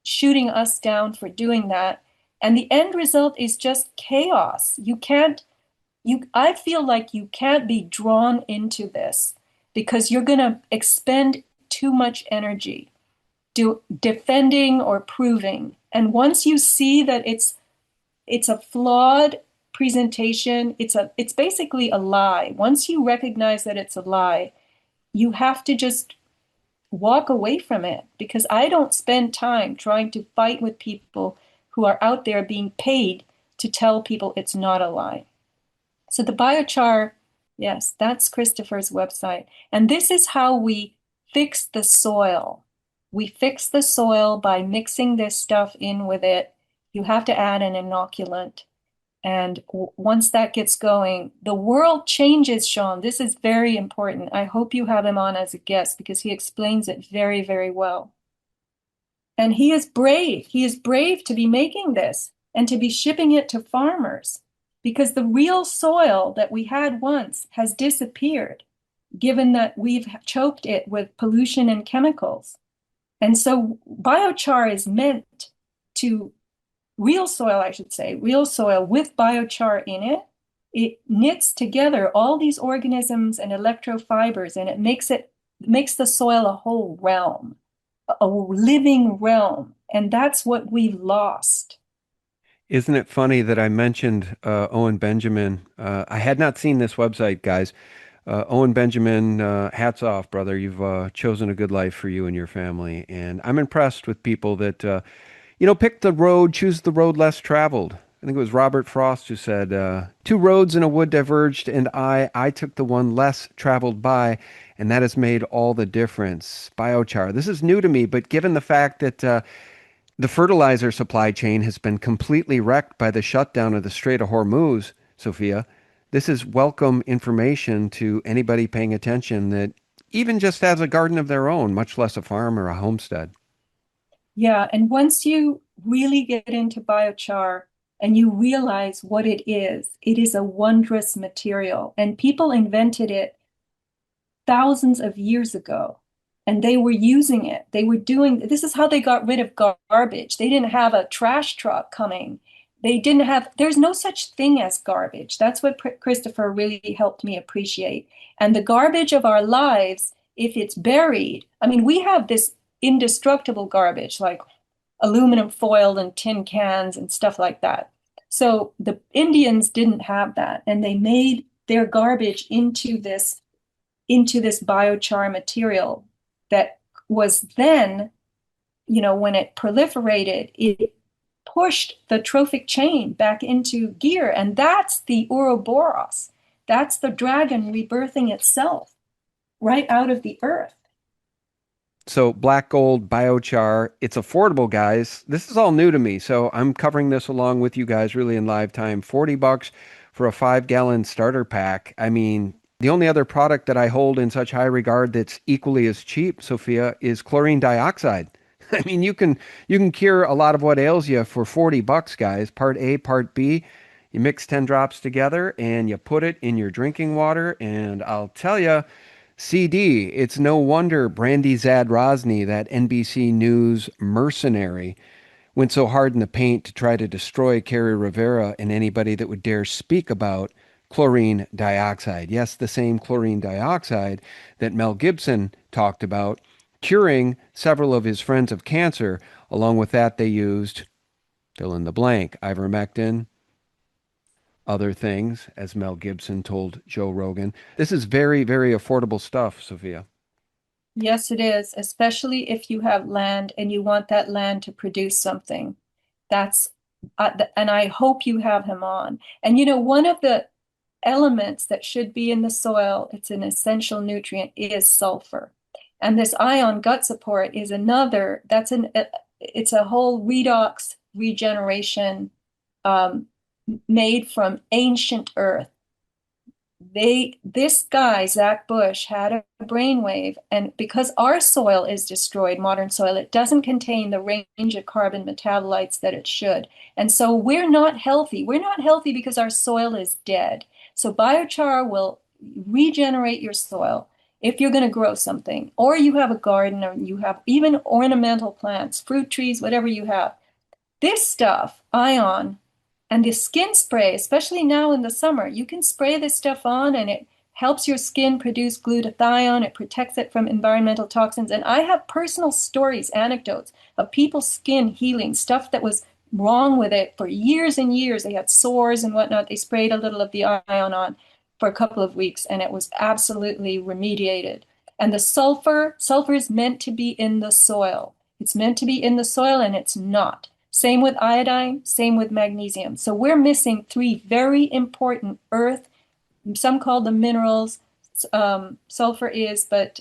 shooting us down for doing that. And the end result is just chaos. I feel like you can't be drawn into this because you're going to expend too much energy defending or proving. And once you see that it's a flawed presentation, it's basically a lie. Once you recognize that it's a lie, you have to just walk away from it, because I don't spend time trying to fight with people who are out there being paid to tell people it's not a lie. So the biochar, yes, that's Christopher's website. And this is how we fix the soil. We fix the soil by mixing this stuff in with it. You have to add an inoculant. And once that gets going, the world changes, Sean. This is very important. I hope you have him on as a guest because he explains it very, very well. And he is brave. He is brave to be making this and to be shipping it to farmers, because the real soil that we had once has disappeared, given that we've choked it with pollution and chemicals. And so biochar is meant to, real soil, I should say, real soil with biochar in it. It knits together all these organisms and electrofibers, and it makes the soil a whole realm, a living realm. And that's what we've lost.
Isn't it funny that I mentioned Owen Benjamin? I had not seen this website, guys. Owen Benjamin, hats off, brother. You've chosen a good life for you and your family. And I'm impressed with people that, pick the road, choose the road less traveled. I think it was Robert Frost who said, 2 roads in a wood diverged, and I took the one less traveled by, and that has made all the difference. Biochar. This is new to me, but given the fact that the fertilizer supply chain has been completely wrecked by the shutdown of the Strait of Hormuz, Sophia, this is welcome information to anybody paying attention that even just has a garden of their own, much less a farm or a homestead.
Yeah, and once you really get into biochar and you realize what it is a wondrous material. And people invented it thousands of years ago. And they were using it. They were doing, this is how they got rid of garbage. They didn't have a trash truck coming. There's no such thing as garbage. That's what Christopher really helped me appreciate. And the garbage of our lives, if it's buried, I mean, we have this indestructible garbage like aluminum foil and tin cans and stuff like that. So the Indians didn't have that. And they made their garbage into this biochar material that was then, when it proliferated, it pushed the trophic chain back into gear. And that's the Ouroboros. That's the dragon rebirthing itself right out of the earth.
So black gold biochar, it's affordable, guys. This is all new to me, so I'm covering this along with you guys really in live time. $40 for a 5-gallon starter pack. I mean, the only other product that I hold in such high regard that's equally as cheap, Sophia, is chlorine dioxide. I mean, you can cure a lot of what ails you for $40, guys. Part A, part B. You mix 10 drops together and you put it in your drinking water, and I'll tell you, CD, it's no wonder Brandy Zadrozny, that NBC News mercenary, went so hard in the paint to try to destroy Kerry Rivera and anybody that would dare speak about chlorine dioxide. Yes, the same chlorine dioxide that Mel Gibson talked about curing several of his friends of cancer. Along with that, they used, fill in the blank, ivermectin, other things, as Mel Gibson told Joe Rogan. This is very, very affordable stuff, Sophia.
Yes, it is, especially if you have land and you want that land to produce something. And I hope you have him on. And one of the elements that should be in the soil, it's an essential nutrient, is sulfur. And this ion gut support is another, it's a whole redox regeneration um, made from ancient earth. This guy, Zach Bush, had a brainwave, and because our soil is destroyed, modern soil, it doesn't contain the range of carbon metabolites that it should. And so we're not healthy. We're not healthy because our soil is dead. So biochar will regenerate your soil if you're going to grow something, or you have a garden, or you have even ornamental plants, fruit trees, whatever you have. This stuff, ion, and the skin spray, especially now in the summer, you can spray this stuff on and it helps your skin produce glutathione. It protects it from environmental toxins. And I have personal stories, anecdotes of people's skin healing, stuff that was wrong with it for years and years. They had sores and whatnot. They sprayed a little of the ion on for a couple of weeks and it was absolutely remediated. And the sulfur is meant to be in the soil. It's meant to be in the soil and it's not. Same with iodine, same with magnesium. So we're missing three very important earth, some call them minerals, sulfur is, but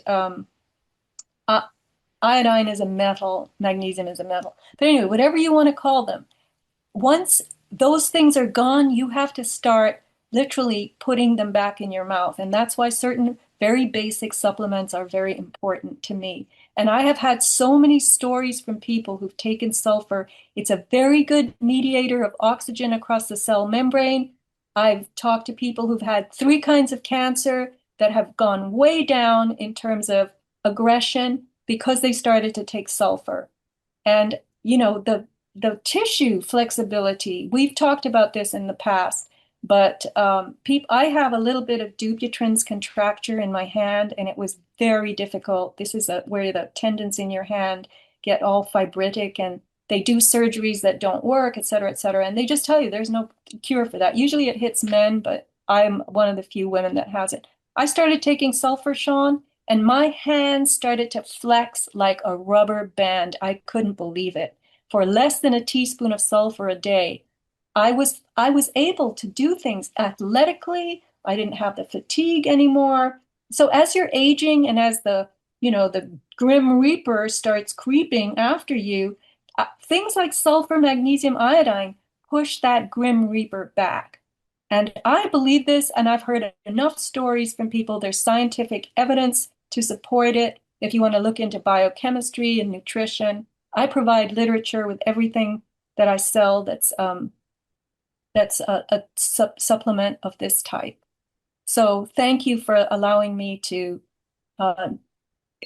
iodine is a metal, magnesium is a metal. But anyway, whatever you want to call them, once those things are gone, you have to start literally putting them back in your mouth. And that's why certain very basic supplements are very important to me. And I have had so many stories from people who've taken sulfur. It's a very good mediator of oxygen across the cell membrane. I've talked to people who've had 3 kinds of cancer that have gone way down in terms of aggression because they started to take sulfur. And, you know, the tissue flexibility, we've talked about this in the past, but I have a little bit of Dupuytren's contracture in my hand, and it was very difficult. This is where the tendons in your hand get all fibritic, and they do surgeries that don't work, et cetera, et cetera. And they just tell you there's no cure for that. Usually it hits men, but I'm one of the few women that has it. I started taking sulfur, Sean, and my hands started to flex like a rubber band. I couldn't believe it. For less than a teaspoon of sulfur a day, I was able to do things athletically. I didn't have the fatigue anymore. So as you're aging and as the grim reaper starts creeping after you, things like sulfur, magnesium, iodine push that grim reaper back. And I believe this, and I've heard enough stories from people. There's scientific evidence to support it. If you want to look into biochemistry and nutrition, I provide literature with everything that I sell that's a supplement of this type. So thank you for allowing me to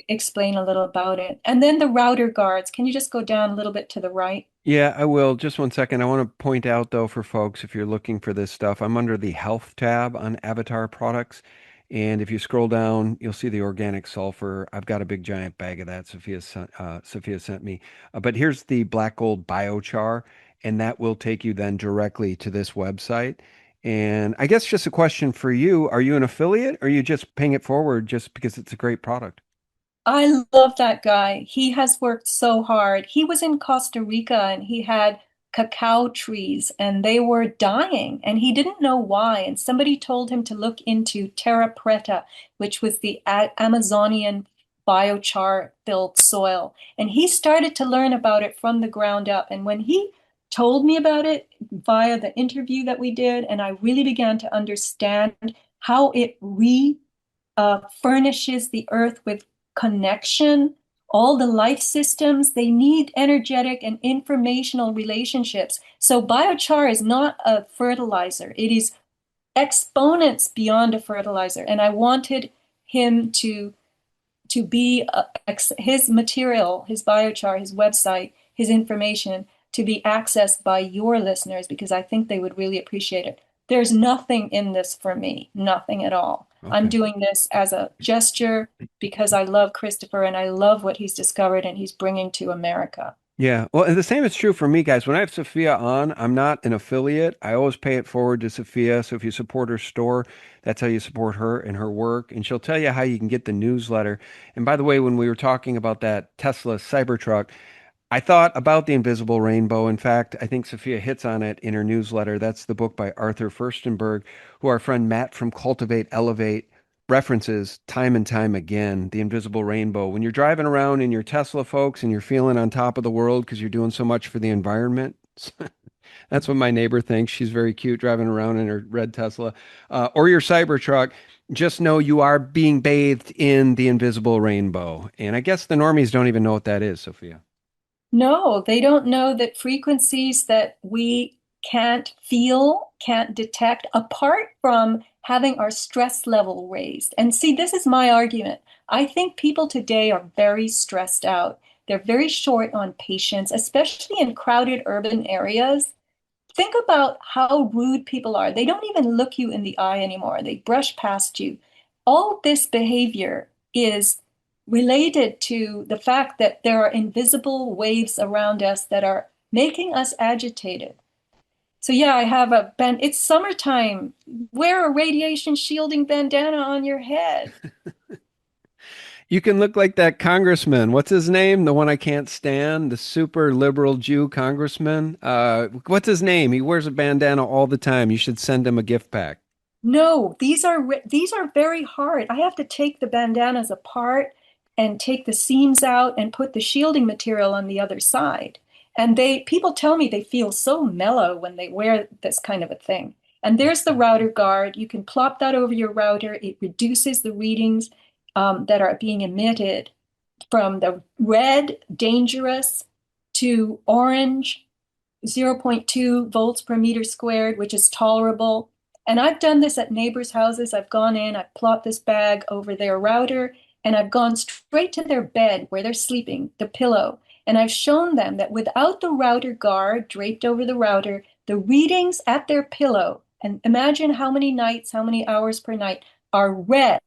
explain a little about it. And then the router guards, can you just go down a little bit to the right?
Yeah, I will. Just one second. I want to point out, though, for folks, if you're looking for this stuff, I'm under the health tab on Avatar products. And if you scroll down, you'll see the organic sulfur. I've got a big giant bag of that Sophia sent me. But here's the black gold biochar, and that will take you then directly to this website. And I guess just a question for you. Are you an affiliate or are you just paying it forward just because it's a great product?
I love that guy. He has worked so hard. He was in Costa Rica and he had cacao trees and they were dying and he didn't know why. And somebody told him to look into terra preta, which was the Amazonian biochar filled soil. And he started to learn about it from the ground up. And when he told me about it via the interview that we did, and I really began to understand how it furnishes the earth with connection, all the life systems, they need energetic and informational relationships. So biochar is not a fertilizer. It is exponents beyond a fertilizer. And I wanted him to be his material, his biochar, his website, his information to be accessed by your listeners because I think they would really appreciate it. There's nothing in this for me, nothing at all. Okay. I'm doing this as a gesture because I love Christopher and I love what he's discovered and he's bringing to America.
Yeah. Well, and the same is true for me, guys. When I have Sophia on, I'm not an affiliate. I always pay it forward to Sophia. So if you support her store, that's how you support her and her work. And she'll tell you how you can get the newsletter. And by the way, when we were talking about that Tesla Cybertruck, I thought about the invisible rainbow. In fact, I think Sophia hits on it in her newsletter. That's the book by Arthur Furstenberg, who our friend Matt from Cultivate Elevate references time and time again, the invisible rainbow. When you're driving around in your Tesla, folks, and you're feeling on top of the world because you're doing so much for the environment, That's what my neighbor thinks. She's very cute driving around in her red Tesla. Or your Cybertruck. Just know you are being bathed in the invisible rainbow. And I guess the normies don't even know what that is, Sophia.
No, they don't know that frequencies that we can't feel, can't detect, apart from having our stress level raised. And see, this is my argument. I think people today are very stressed out. They're very short on patience, especially in crowded urban areas. Think about how rude people are. They don't even look you in the eye anymore. They brush past you. All this behavior is related to the fact that there are invisible waves around us that are making us agitated. So yeah, I have a band. It's summertime. Wear a radiation shielding bandana on your head.
You can look like that congressman. What's his name? The one I can't stand, the super liberal Jew congressman. What's his name? He wears a bandana all the time. You should send him a gift pack.
No, these are very hard. I have to take the bandanas apart and take the seams out and put the shielding material on the other side. And people tell me they feel so mellow when they wear this kind of a thing. And there's the router guard. You can plop that over your router. It reduces the readings that are being emitted from the red, dangerous, to orange, zero point 0.2 volts per meter squared, which is tolerable. And I've done this at neighbors' houses. I've gone in, I've plopped this bag over their router, and I've gone straight to their bed where they're sleeping, the pillow. And I've shown them that without the router guard draped over the router, the readings at their pillow, and imagine how many nights, how many hours per night, are red,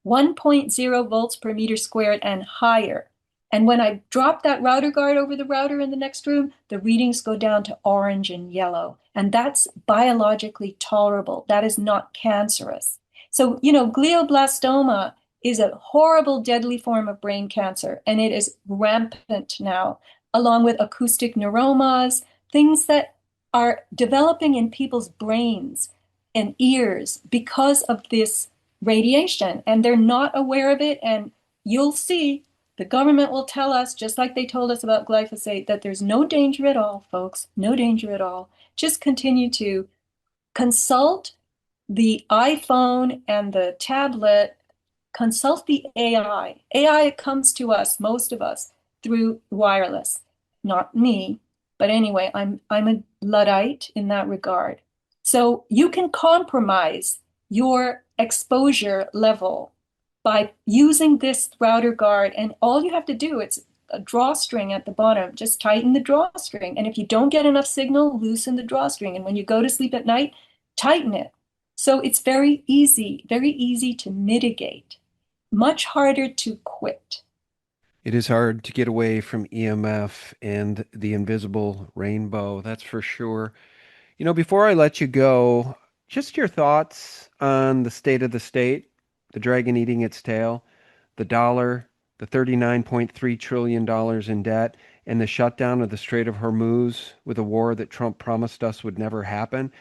1.0 volts per meter squared and higher. And when I drop that router guard over the router in the next room, the readings go down to orange and yellow. And that's biologically tolerable. That is not cancerous. So, glioblastoma is a horrible, deadly form of brain cancer, and it is rampant now, along with acoustic neuromas, things that are developing in people's brains and ears because of this radiation, and they're not aware of it. And you'll see the government will tell us, just like they told us about glyphosate, that there's no danger at all, folks, no danger at all. Just continue to consult the iPhone and the tablet, consult the AI. AI comes to us, most of us, through wireless. Not me, but anyway, I'm a Luddite in that regard. So you can compromise your exposure level by using this router guard, and all you have to do, it's a drawstring at the bottom. Just tighten the drawstring. And if you don't get enough signal, loosen the drawstring. And when you go to sleep at night, tighten it. So it's very easy to mitigate, much harder to quit.
It is hard to get away from EMF and the invisible rainbow, that's for sure. Before I let you go, just your thoughts on the state of the state, the dragon eating its tail, the dollar, the $39.3 trillion in debt, and the shutdown of the Strait of Hormuz with a war that Trump promised us would never happen.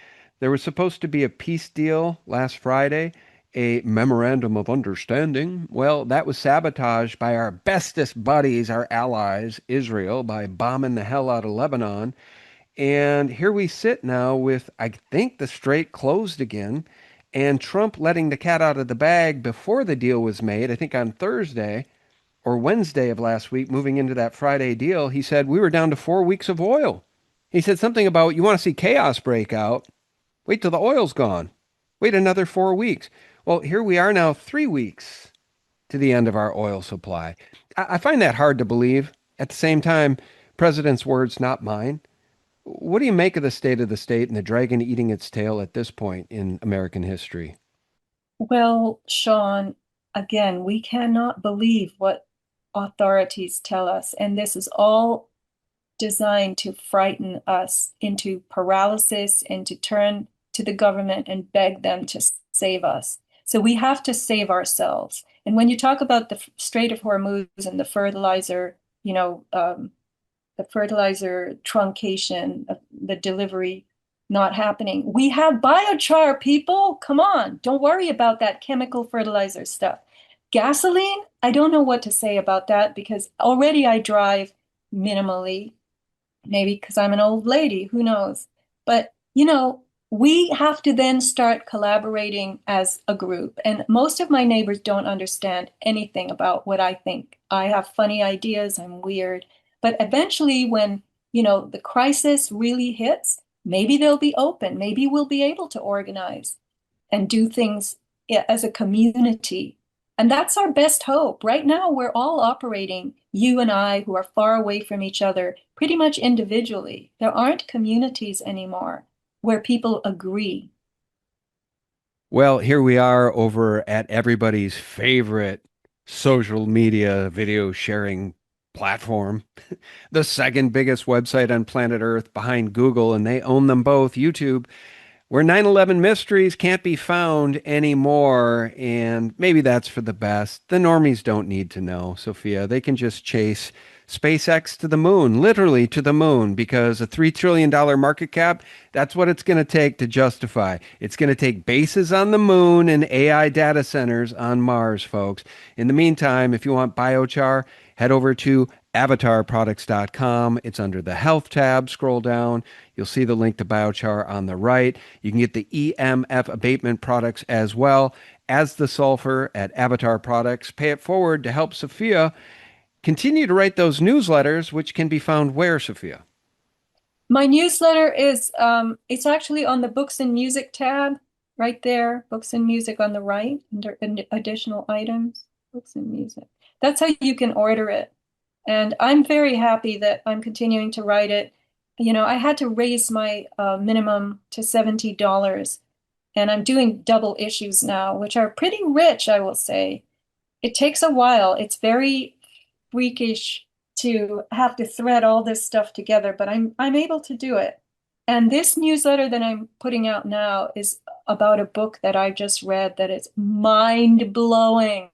There was supposed to be a peace deal last Friday, a memorandum of understanding. Well, that was sabotaged by our bestest buddies, our allies, Israel, by bombing the hell out of Lebanon. And here we sit now with, I think, the strait closed again, and Trump letting the cat out of the bag before the deal was made. I think on Thursday or Wednesday of last week, moving into that Friday deal, he said we were down to 4 weeks of oil. He said something about, you want to see chaos break out? Wait till the oil's gone. Wait another 4 weeks. Well, here we are now, 3 weeks to the end of our oil supply. I find that hard to believe. At the same time, President's words, not mine. What do you make of the state of the state and the dragon eating its tail at this point in American history?
Well, Sean, again, we cannot believe what authorities tell us. And this is all designed to frighten us into paralysis and to turn to the government and beg them to save us. So we have to save ourselves. And when you talk about the Strait of Hormuz and the fertilizer, the fertilizer truncation, the delivery not happening. We have biochar, people. Come on, don't worry about that chemical fertilizer stuff. Gasoline, I don't know what to say about that because already I drive minimally. Maybe because I'm an old lady, who knows? But, we have to then start collaborating as a group. And most of my neighbors don't understand anything about what I think. I have funny ideas, I'm weird. But eventually, when, the crisis really hits, maybe they'll be open. Maybe we'll be able to organize and do things as a community. And that's our best hope. Right now, we're all operating, you and I, who are far away from each other, pretty much individually. There aren't communities anymore where people agree.
Well, here we are over at everybody's favorite social media video sharing platform, the second biggest website on planet Earth behind Google, and they own them both, YouTube, where 9/11 mysteries can't be found anymore. And maybe that's for the best. The normies don't need to know, Sophia. They can just chase SpaceX to the moon, literally to the moon, because a $3 trillion market cap, that's what it's going to take to justify. It's going to take bases on the moon and AI data centers on Mars, folks. In the meantime, if you want biochar, head over to avatarproducts.com. It's under the health tab. Scroll down. You'll see the link to biochar on the right. You can get the EMF abatement products as well as the sulfur at Avatar Products. Pay it forward to help Sophia continue to write those newsletters, which can be found where, Sophia?
My newsletter is it's actually on the books and music tab right there. Books and music on the right under additional items, books and music. That's how you can order it. And I'm very happy that I'm continuing to write it. I had to raise my minimum to $70, and I'm doing double issues now, which are pretty rich, I will say. It takes a while. It's very freakish to have to thread all this stuff together, but I'm able to do it. And this newsletter that I'm putting out now is about a book that I just read that is mind-blowing.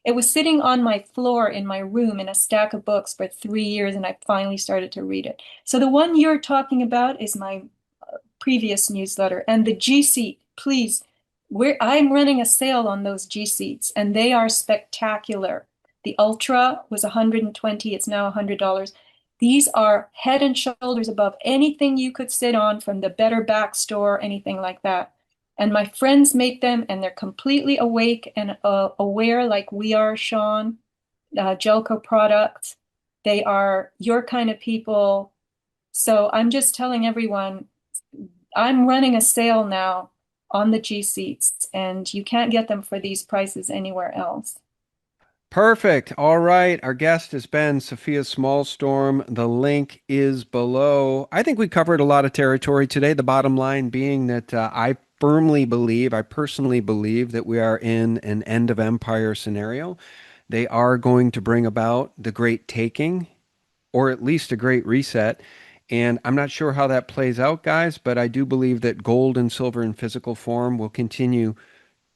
It was sitting on my floor in my room in a stack of books for 3 years, and I finally started to read it. So the one you're talking about is my previous newsletter. And the G Seat, please, I'm running a sale on those G Seats, and they are spectacular. The Ultra was $120, it's now $100. These are head and shoulders above anything you could sit on from the Better Back store, anything like that. And my friends make them, and they're completely awake and aware, like we are, Sean. Jelco products. They are your kind of people. So I'm just telling everyone, I'm running a sale now on the G Seats, and you can't get them for these prices anywhere else.
Perfect. All right. Our guest has been Sofia Smallstorm. The link is below. I think we covered a lot of territory today. The bottom line being that I personally believe that we are in an end of empire scenario. They are going to bring about the great taking, or at least a great reset. And I'm not sure how that plays out, guys, but I do believe that gold and silver in physical form will continue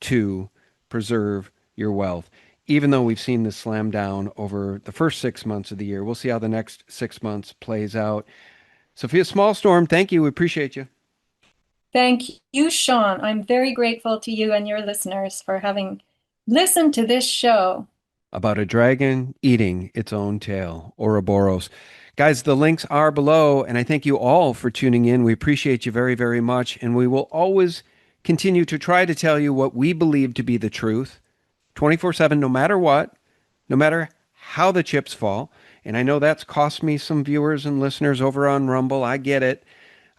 to preserve your wealth. Even though we've seen this slam down over the first 6 months of the year, we'll see how the next 6 months plays out. Sofia Smallstorm, thank you. We appreciate you.
Thank you, Sean. I'm very grateful to you and your listeners for having listened to this show.
About a dragon eating its own tail, Ouroboros. Guys, the links are below, and I thank you all for tuning in. We appreciate you very, very much, and we will always continue to try to tell you what we believe to be the truth, 24/7, no matter what, no matter how the chips fall. And I know that's cost me some viewers and listeners over on Rumble. I get it.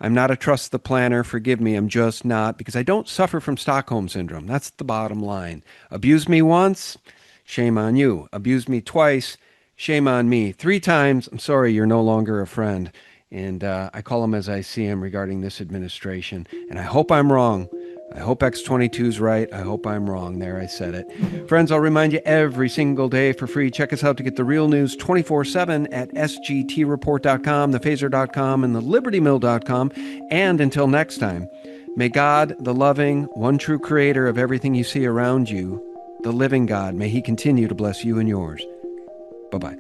I'm not a trust the planner. Forgive me. I'm just not, because I don't suffer from Stockholm Syndrome. That's the bottom line. Abuse me once, shame on you. Abuse me twice, shame on me. 3 times, I'm sorry, you're no longer a friend. And I call them as I see them regarding this administration. And I hope I'm wrong. I hope X22's right. I hope I'm wrong. There, I said it. Friends, I'll remind you every single day for free. Check us out to get the real news 24/7 at sgtreport.com, thephaser.com, and thelibertymill.com. And until next time, may God, the loving, one true creator of everything you see around you, the living God, may he continue to bless you and yours. Bye-bye.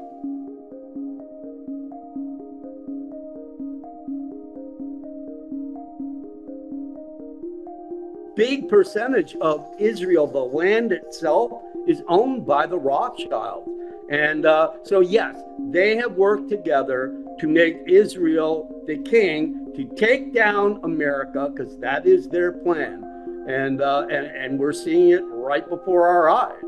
Big percentage of Israel, the land itself, is owned by the Rothschilds. And so, yes, they have worked together to make Israel the king, to take down America, because that is their plan. And we're seeing it right before our eyes.